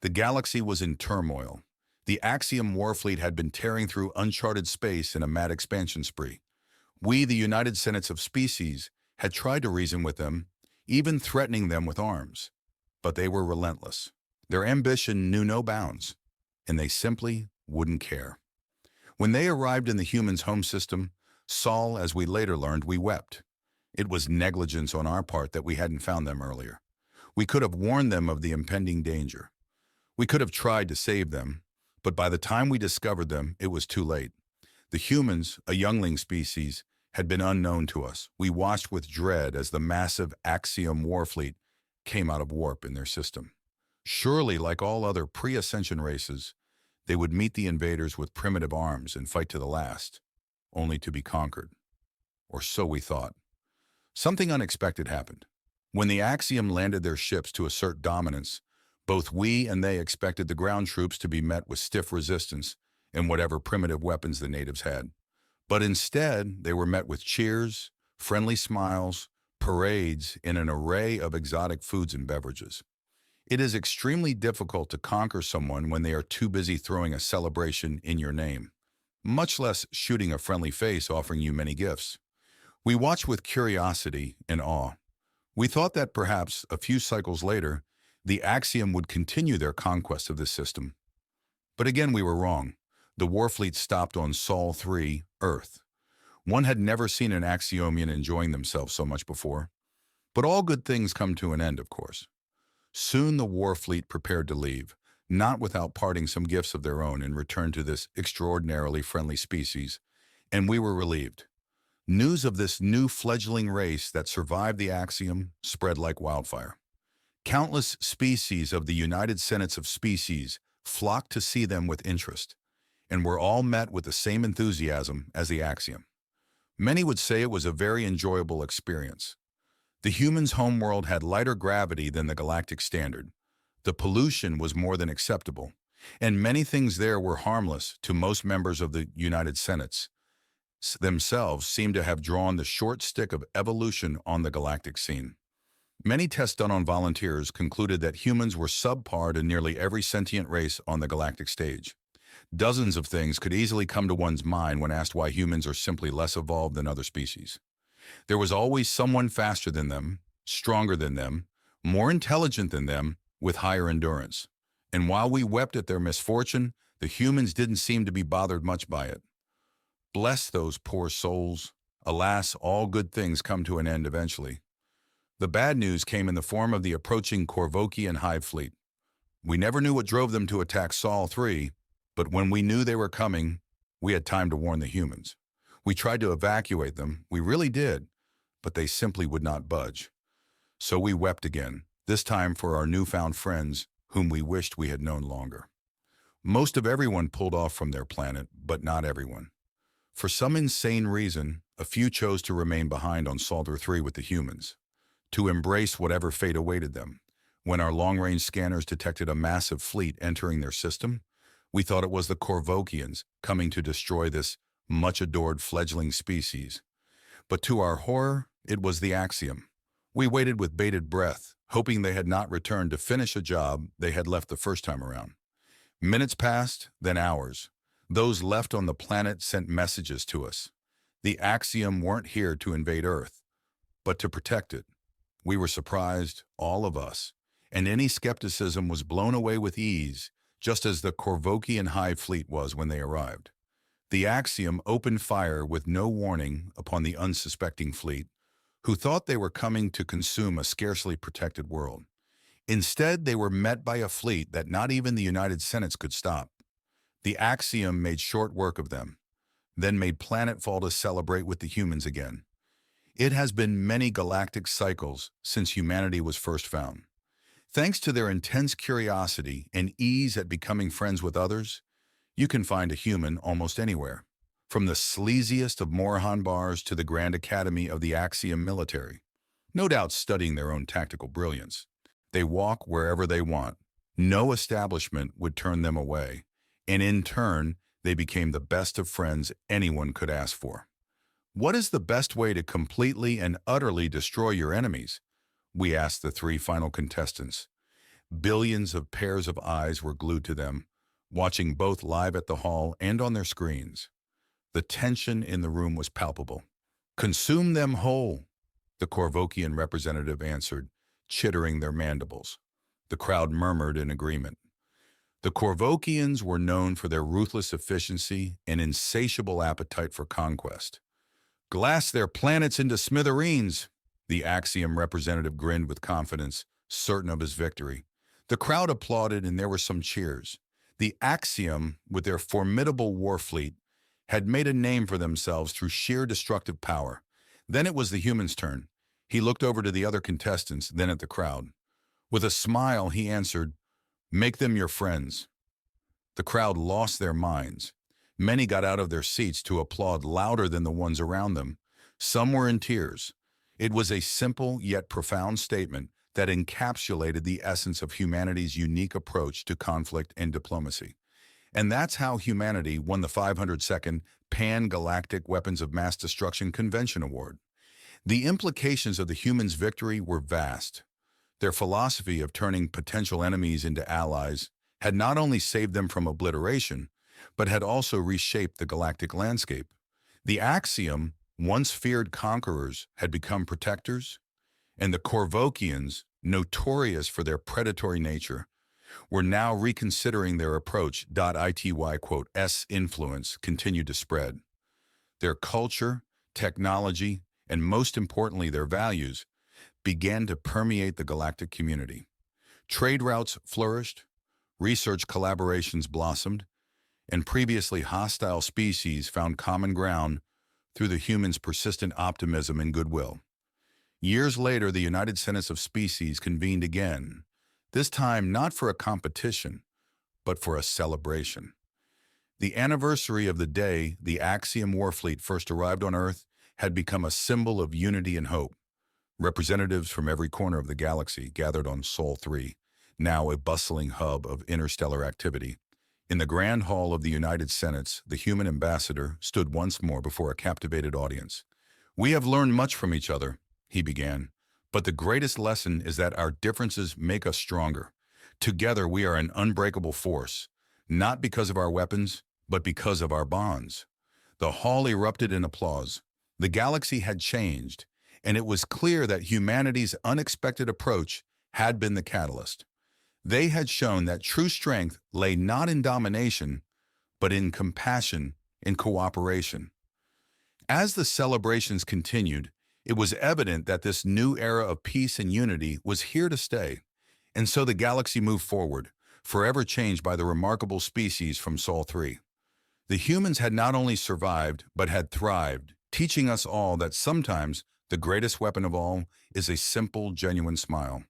The galaxy was in turmoil. The Axiom Warfleet had been tearing through uncharted space in a mad expansion spree. We, the United Senates of Species, had tried to reason with them, even threatening them with arms. But they were relentless. Their ambition knew no bounds, and they simply wouldn't care. When they arrived in the humans' home system, Sol, as we later learned, we wept. It was negligence on our part that we hadn't found them earlier. We could have warned them of the impending danger. We could have tried to save them, but by the time we discovered them, it was too late. The humans, a youngling species, had been unknown to us. We watched with dread as the massive Axiom Warfleet came out of warp in their system. Surely, like all other pre-ascension races, they would meet the invaders with primitive arms and fight to the last, only to be conquered. Or so we thought. Something unexpected happened. When the Axiom landed their ships to assert dominance, both we and they expected the ground troops to be met with stiff resistance and whatever primitive weapons the natives had. But instead, they were met with cheers, friendly smiles, parades, and an array of exotic foods and beverages. It is extremely difficult to conquer someone when they are too busy throwing a celebration in your name, much less shooting a friendly face offering you many gifts. We watched with curiosity and awe. We thought that perhaps a few cycles later, the Axiom would continue their conquest of this system. But again, we were wrong. The Warfleet stopped on Sol 3, Earth. One had never seen an Axiomian enjoying themselves so much before. But all good things come to an end, of course. Soon the Warfleet prepared to leave, not without parting some gifts of their own in return to this extraordinarily friendly species, and we were relieved. News of this new fledgling race that survived the Axiom spread like wildfire. Countless species of the United Senates of Species flocked to see them with interest, and were all met with the same enthusiasm as the Axiom. Many would say it was a very enjoyable experience. The humans' homeworld had lighter gravity than the galactic standard. The pollution was more than acceptable, and many things there were harmless to most members of the United Senates. Themselves seemed to have drawn the short stick of evolution on the galactic scene. Many tests done on volunteers concluded that humans were subpar to nearly every sentient race on the galactic stage. Dozens of things could easily come to one's mind when asked why humans are simply less evolved than other species. There was always someone faster than them, stronger than them, more intelligent than them, with higher endurance. And while we wept at their misfortune, the humans didn't seem to be bothered much by it. Bless those poor souls. Alas, all good things come to an end eventually. The bad news came in the form of the approaching Korvokian Hive Fleet. We never knew what drove them to attack Sol 3, but when we knew they were coming, we had time to warn the humans. We tried to evacuate them, we really did, but they simply would not budge. So we wept again, this time for our newfound friends whom we wished we had known longer. Most of everyone pulled off from their planet, but not everyone. For some insane reason, a few chose to remain behind on Sol 3 with the humans, to embrace whatever fate awaited them. When our long-range scanners detected a massive fleet entering their system, we thought it was the Korvokians coming to destroy this much-adored fledgling species. But to our horror, it was the Axiom. We waited with bated breath, hoping they had not returned to finish a job they had left the first time around. Minutes passed, then hours. Those left on the planet sent messages to us. The Axiom weren't here to invade Earth, but to protect it. We were surprised, all of us, and any skepticism was blown away with ease, just as the Korvokian Hive Fleet was when they arrived. The Axiom opened fire with no warning upon the unsuspecting fleet, who thought they were coming to consume a scarcely protected world. Instead, they were met by a fleet that not even the United Senates could stop. The Axiom made short work of them, then made planetfall to celebrate with the humans again. It has been many galactic cycles since humanity was first found. Thanks to their intense curiosity and ease at becoming friends with others, you can find a human almost anywhere, from the sleaziest of Morahan bars to the Grand Academy of the Axiom military, no doubt studying their own tactical brilliance. They walk wherever they want. No establishment would turn them away, and in turn, they became the best of friends anyone could ask for. What is the best way to completely and utterly destroy your enemies? We asked the three final contestants. Billions of pairs of eyes were glued to them, watching both live at the hall and on their screens. The tension in the room was palpable. "Consume them whole," the Korvokian representative answered, chittering their mandibles. The crowd murmured in agreement. The Korvokians were known for their ruthless efficiency and insatiable appetite for conquest. "Glass their planets into smithereens," the Axiom representative grinned with confidence, certain of his victory. The crowd applauded and there were some cheers. The Axiom, with their formidable Warfleet, had made a name for themselves through sheer destructive power. Then it was the human's turn. He looked over to the other contestants, then at the crowd. With a smile, he answered, "Make them your friends." The crowd lost their minds. Many got out of their seats to applaud louder than the ones around them. Some were in tears. It was a simple yet profound statement that encapsulated the essence of humanity's unique approach to conflict and diplomacy. And that's how humanity won the 502nd Pan-Galactic Weapons of Mass Destruction Convention Award. The implications of the humans' victory were vast. Their philosophy of turning potential enemies into allies had not only saved them from obliteration, but had also reshaped the galactic landscape. The Axiom, once feared conquerors, had become protectors, and the Korvokians, notorious for their predatory nature, were now reconsidering their approach. Ity, influence continued to spread. Their culture, technology, and most importantly their values, began to permeate the galactic community. Trade routes flourished, research collaborations blossomed, and previously hostile species found common ground through the humans' persistent optimism and goodwill. Years later, the United Senates of Species convened again, this time not for a competition, but for a celebration. The anniversary of the day the Axiom Warfleet first arrived on Earth had become a symbol of unity and hope. Representatives from every corner of the galaxy gathered on Sol 3, now a bustling hub of interstellar activity. In the Grand Hall of the United Senates, the human ambassador stood once more before a captivated audience. "We have learned much from each other," he began, "but the greatest lesson is that our differences make us stronger. Together we are an unbreakable force, not because of our weapons, but because of our bonds." The hall erupted in applause. The galaxy had changed, and it was clear that humanity's unexpected approach had been the catalyst. They had shown that true strength lay not in domination, but in compassion and cooperation. As the celebrations continued, it was evident that this new era of peace and unity was here to stay, and so the galaxy moved forward, forever changed by the remarkable species from Sol 3. The humans had not only survived, but had thrived, teaching us all that sometimes the greatest weapon of all is a simple, genuine smile.